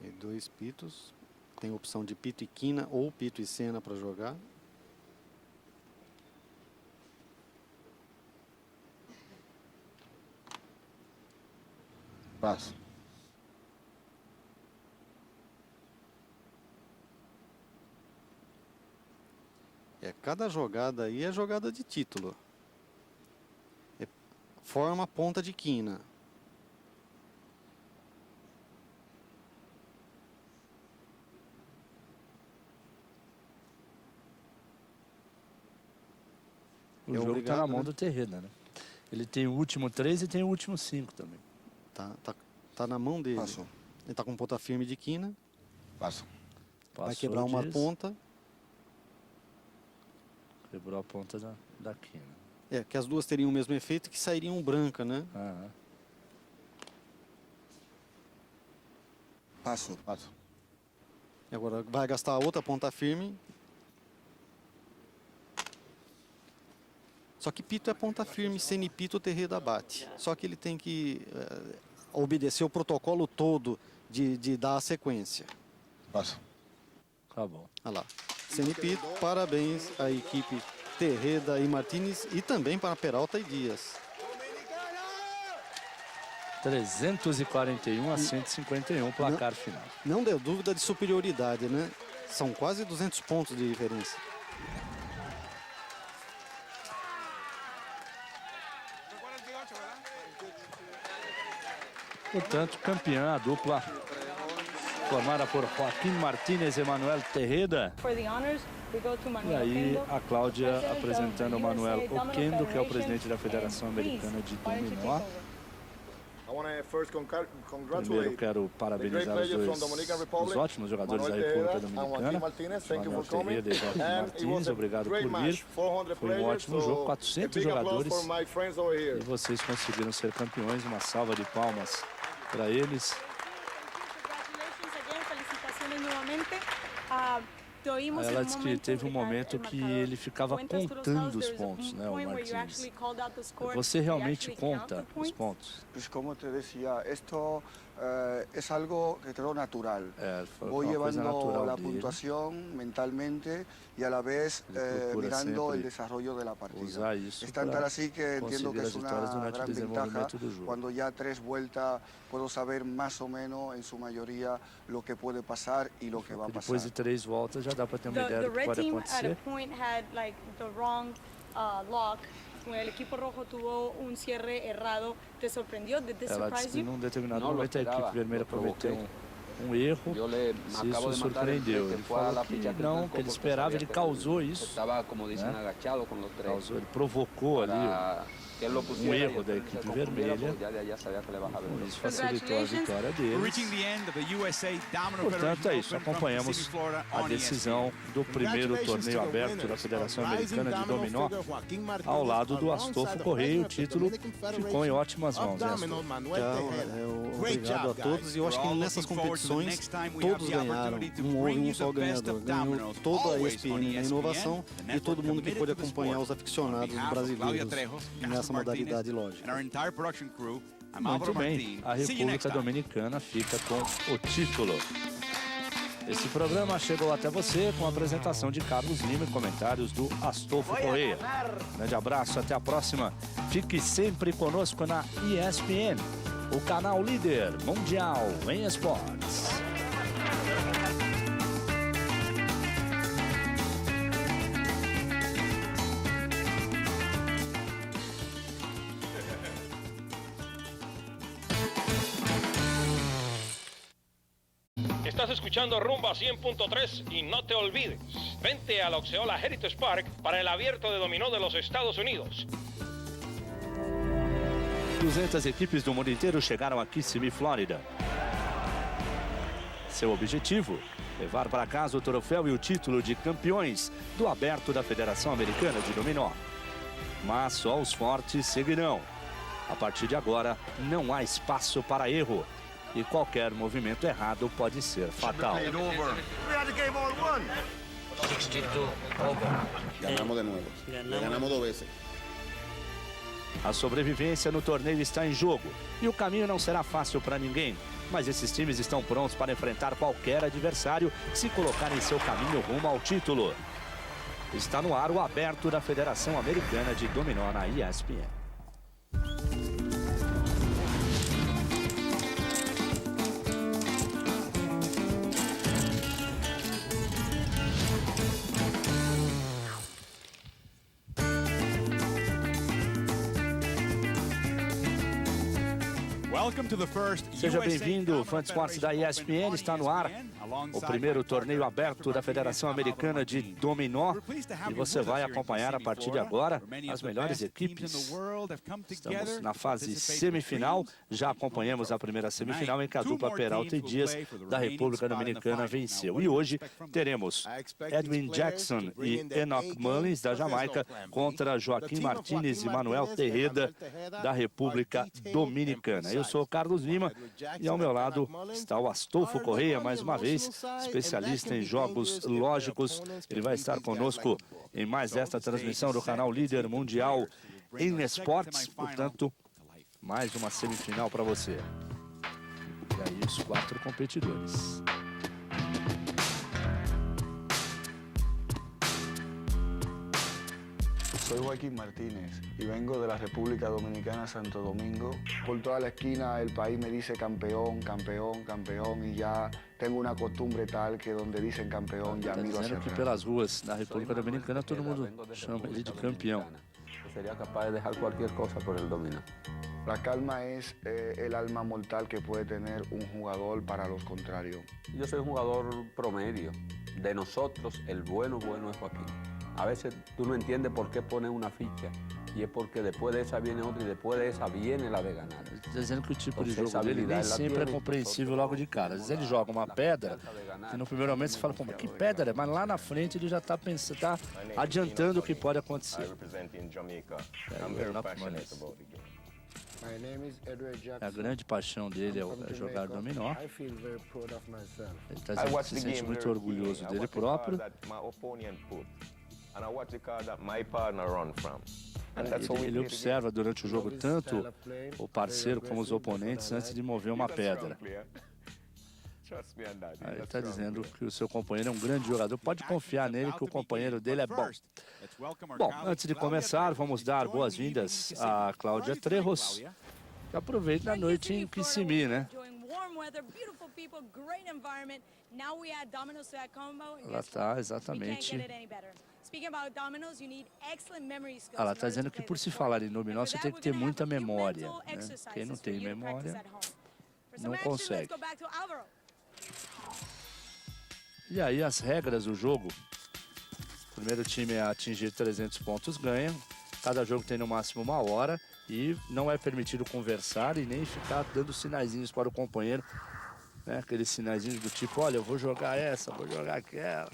E 2 pitos. Tem opção de pito e quina ou pito e cena para jogar. Passo. Cada jogada aí é jogada de título. Forma ponta de quina. O jogo está na mão do Terreda, né? Ele tem o último 3 e tem o último 5 também. Tá na mão dele. Passo. Ele tá com ponta firme de quina. Passo. Vai quebrar uma ponta. Quebrou a ponta da quina. Que as duas teriam o mesmo efeito, que sairiam branca, né? Passo. Passo. E agora vai gastar a outra ponta firme. Só que pito é ponta firme, semipito o Terreda bate. Só que ele tem que obedecer o protocolo todo de dar a sequência. Passo. Acabou. Olha lá. Semipito, parabéns à equipe Terreda e Martinez e também para Peralta e Dias. 341 a 151, placar final. Não deu dúvida de superioridade, né? São quase 200 pontos de diferença. Portanto, campeã a dupla formada por Joaquim Martinez e Manuel Terreda. E aí a Cláudia apresentando o Manuel Oquendo, que é o presidente da Federação Americana de Dominó. Primeiro quero parabenizar os ótimos jogadores da República Dominicana. Manuel Terreda e Joaquim Martinez, obrigado por vir. Foi um ótimo jogo, 400 jogadores e vocês conseguiram ser campeões. Uma salva de palmas para eles. Ela disse que teve um momento que ele ficava contando os pontos, né, o Martins. Você realmente conta os pontos? Como te decía, esto es algo que quedó natural. Voy llevando la puntuación mentalmente y a la vez mirando el desarrollo de la partida. Es tan tal así que entiendo que es una gran ventaja cuando ya 3 vueltas puedo saber más o menos en su mayoría lo que puede pasar y lo que va a pasar. Depois de 3 voltas já dá para ter uma ideia do que pode acontecer. El equipo rojo tuvo un cierre errado. ¿Te sorprendió? Ela disse que num determinado momento a equipe vermelha cometeu um erro, se isso surpreendeu. Ele falou que não, que ele esperava, ele causou isso, né? Ele provocou ali um erro da equipe vermelha, isso facilitou a vitória deles. Portanto, é isso, acompanhamos a decisão do primeiro torneio aberto da Federação Americana de Dominó, ao lado do Astolfo Correia. O título ficou em ótimas mãos, né, obrigado a todos, e eu acho que nessas competições todos ganharam, não houve um só ganhador, ganhou toda a ESPN na inovação e todo mundo que pôde acompanhar os aficionados brasileiros nessa modalidade lógica. Muito bem, a República Dominicana fica com o título. Esse programa chegou até você com a apresentação de Carlos Lima e comentários do Astolfo Correia. Grande abraço, até a próxima. Fique sempre conosco na ESPN, o canal líder mundial em esportes. Estás escuchando Rumba 100.3 y no te olvides, vente al Oxeola Heritage Park para el abierto de dominó de los Estados Unidos. 200 equipes do mundo inteiro chegaram a Kissimmee, Flórida. Seu objetivo? Levar para casa o troféu e o título de campeões do Aberto da Federação Americana de Dominó. Mas só os fortes seguirão. A partir de agora, não há espaço para erro. E qualquer movimento errado pode ser fatal. Ganamos de nuevo. Ganamos 2 vezes. A sobrevivência no torneio está em jogo. E o caminho não será fácil para ninguém. Mas esses times estão prontos para enfrentar qualquer adversário se colocar em seu caminho rumo ao título. Está no ar o Aberto da Federação Americana de Dominó na ESPN. Seja bem-vindo, fã de esportes da ESPN, está no ar o primeiro torneio aberto da Federação Americana de Dominó e você vai acompanhar a partir de agora as melhores equipes. Estamos na fase semifinal, já acompanhamos a primeira semifinal em que a dupla Peralta e Dias da República Dominicana venceu. E hoje teremos Edwin Jackson e Enoch Mullins da Jamaica contra Joaquim Martinez e Manuel Tejeda da República Dominicana. Eu sou o Carlos Lima e ao meu lado está o Astolfo Correia, mais uma vez, especialista em jogos lógicos. Ele vai estar conosco em mais esta transmissão do canal Líder Mundial em Esportes. Portanto, mais uma semifinal para você. E aí os 4 competidores. Soy Joaquín Martínez y vengo de la República Dominicana, Santo Domingo. Por toda la esquina el país me dice campeón, campeón, campeón y ya tengo una costumbre tal que donde dicen campeón ya miro hacia atrás. Que pelas ruas da República Dominicana todo mundo chama ele de campeão. Sería capaz de dejar cualquier cosa por el dominó. La calma es el alma mortal que puede tener un jugador para los contrarios. Yo soy un jugador promedio. De nosotros, el bueno es Joaquín. A veces tú no entiendes por qué pone una ficha e é porque depois dessa viene outra e depois dessa viene la de ganar. Dizendo que o tipo de jogo dele nem sempre é compreensível logo de cara. Às vezes ele joga uma pedra que no primeiro momento você fala, pô, mas que pedra? Mas lá na frente ele já está pensando, está adiantando o que pode acontecer. A grande paixão dele é jogar dominó. Ele se sente muito orgulhoso dele próprio. Ele observa durante o jogo tanto o parceiro como os oponentes antes de mover uma pedra. Aí ele está dizendo que o seu companheiro é um grande jogador. Pode confiar nele que o companheiro dele é bom. Bom, antes de começar, vamos dar boas-vindas a Cláudia Trejos, que aproveita a noite em Kissimmee, né? Ela está exatamente... Ela está dizendo que por se falar em dominó, você tem que ter muita memória, né? Quem não tem memória não consegue. E aí as regras do jogo: o primeiro time a atingir 300 pontos ganha. Cada jogo tem no máximo 1 hora e não é permitido conversar e nem ficar dando sinaizinhos para o companheiro, né? Aqueles sinaizinhos do tipo, olha, eu vou jogar essa, vou jogar aquela.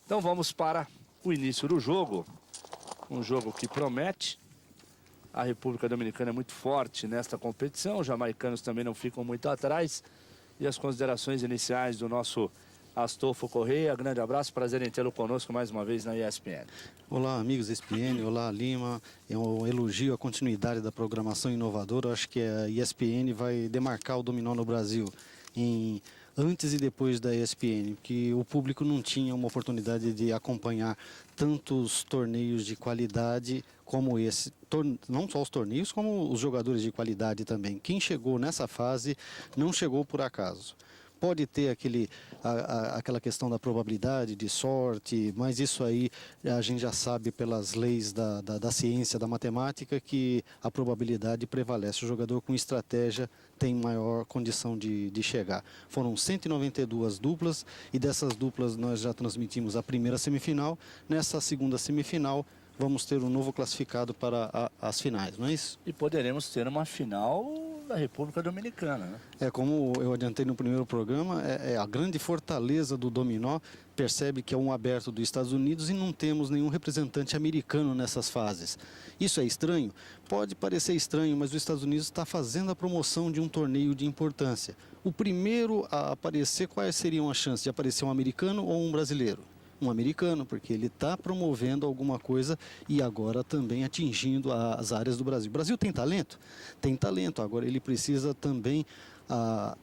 Então vamos para o início do jogo, um jogo que promete. A República Dominicana é muito forte nesta competição, os jamaicanos também não ficam muito atrás. E as considerações iniciais do nosso Astolfo Correia. Grande abraço, prazer em tê-lo conosco mais uma vez na ESPN. Olá, amigos ESPN, olá, Lima. Eu elogio a continuidade da programação inovadora. Eu acho que a ESPN vai demarcar o dominó no Brasil antes e depois da ESPN, que o público não tinha uma oportunidade de acompanhar tantos torneios de qualidade como esse. Não só os torneios, como os jogadores de qualidade também. Quem chegou nessa fase não chegou por acaso. Pode ter aquela questão da probabilidade, de sorte, mas isso aí a gente já sabe pelas leis da ciência, da matemática, que a probabilidade prevalece. O jogador com estratégia tem maior condição de chegar. Foram 192 duplas e dessas duplas nós já transmitimos a primeira semifinal. Nessa segunda semifinal vamos ter um novo classificado para as finais, não é isso? E poderemos ter uma final da República Dominicana, né? Como eu adiantei no primeiro programa, a grande fortaleza do dominó. Percebe que é um aberto dos Estados Unidos e não temos nenhum representante americano nessas fases. Isso é estranho? Pode parecer estranho, mas os Estados Unidos está fazendo a promoção de um torneio de importância. O primeiro a aparecer, quais seriam as chances de aparecer um americano ou um brasileiro? Um americano, porque ele está promovendo alguma coisa e agora também atingindo as áreas do Brasil. O Brasil tem talento? Tem talento, agora ele precisa também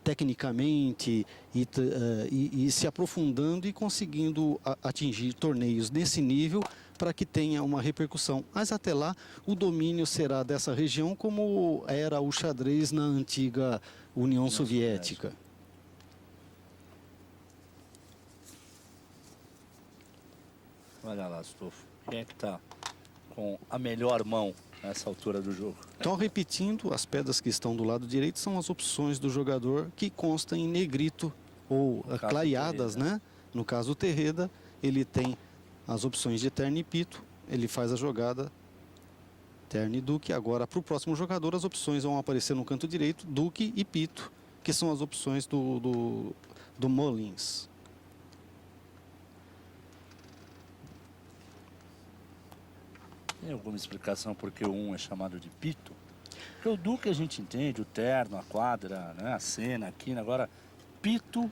tecnicamente e se aprofundando e conseguindo atingir torneios nesse nível para que tenha uma repercussão. Mas até lá o domínio será dessa região como era o xadrez na antiga União Soviética. Olha lá, Astolfo, quem é que está com a melhor mão nessa altura do jogo? Então, repetindo, as pedras que estão do lado direito são as opções do jogador que constam em negrito ou clareadas, né? No caso do Terreda, ele tem as opções de terno e pito, ele faz a jogada terno e duque. Agora, para o próximo jogador, as opções vão aparecer no canto direito, duque e pito, que são as opções do Mullins. Tem alguma explicação por que o 1 é chamado de pito? Porque o duque a gente entende, o terno, a quadra, né, a cena, a quina. Agora, pito...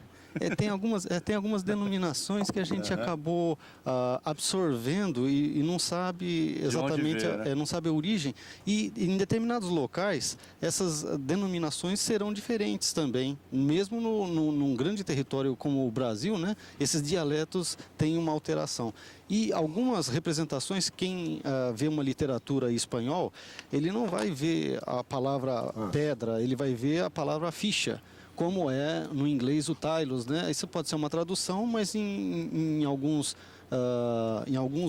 Tem algumas denominações que a gente acabou absorvendo e não sabe exatamente, não sabe a origem. E em determinados locais, essas denominações serão diferentes também. Mesmo num grande território como o Brasil, né, esses dialetos têm uma alteração. E algumas representações, quem vê uma literatura em espanhol, ele não vai ver a palavra pedra, ele vai ver a palavra ficha, como é no inglês o tiles, né? Isso pode ser uma tradução, mas em alguns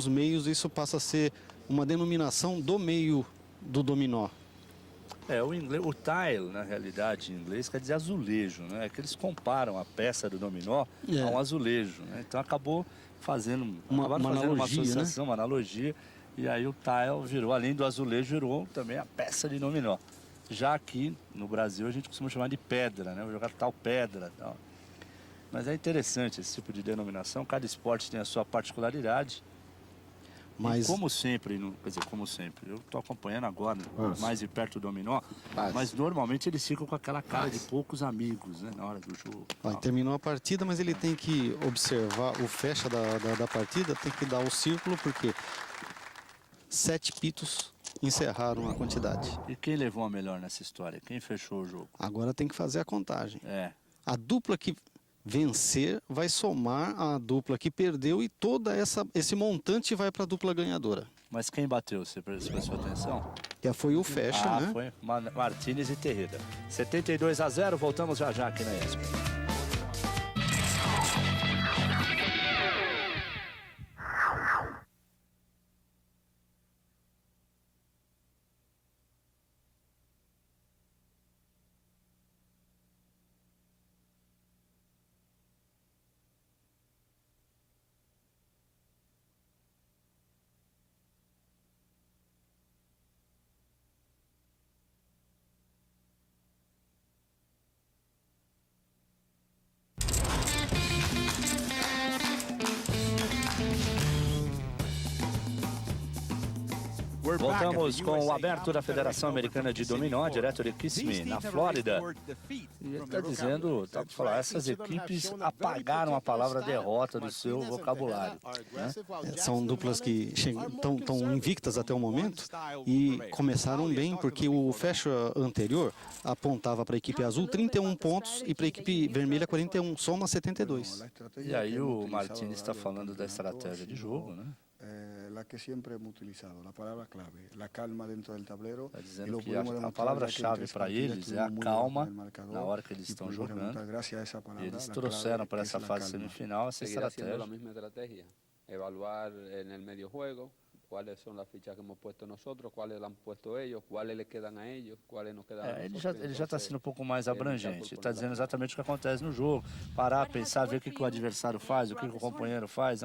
meios isso passa a ser uma denominação do meio do dominó. O tile, na realidade, em inglês, quer dizer azulejo, né? É que eles comparam a peça do dominó a um azulejo, né? Então acabou fazendo uma associação, né? Uma analogia, e aí o tile virou, além do azulejo, virou também a peça de dominó. Já aqui no Brasil a gente costuma chamar de pedra, né? Vou jogar tal pedra, tal. Mas é interessante esse tipo de denominação, cada esporte tem a sua particularidade. Mas e como sempre, eu estou acompanhando agora mais de perto o dominó, mas normalmente eles ficam com aquela cara de poucos amigos, né, na hora do jogo. Terminou a partida, mas ele tem que observar o fecha da partida, tem que dar o círculo, porque 7 pitos encerraram a quantidade. E quem levou a melhor nessa história? Quem fechou o jogo? Agora tem que fazer a contagem. A dupla que vencer vai somar a dupla que perdeu e todo esse montante vai para a dupla ganhadora. Mas quem bateu? Você prestou atenção? Já foi o fecha, né? Foi Martínez e Terreda. 72-0, voltamos já aqui na ESP. Voltamos com o aberto da Federação Americana de Dominó, direto de Kissimmee, na Flórida. E ele está dizendo, essas equipes apagaram a palavra derrota do seu vocabulário, né? São duplas que estão invictas até o momento e começaram bem, porque o fecha anterior apontava para a equipe azul 31 pontos e para a equipe vermelha 41, soma 72. E aí o Martínez está falando da estratégia de jogo, né? La que siempre hemos utilizado, la palabra clave, la calma dentro del tablero. Está dizendo que a palavra-chave para eles é a calma na hora que eles estão jogando. E eles trouxeram para essa fase semifinal essa estratégia. A mesma estratégia, evaluar no medio juego cuáles são as fichas que hemos puesto nosotros, cuáles han puesto ellos, cuáles le quedan a ellos, cuáles nos quedan a nosotros. Ele já está sendo um pouco mais abrangente, está dizendo exatamente o que acontece no jogo, parar, pensar, ver o que o adversário faz, o que o companheiro faz,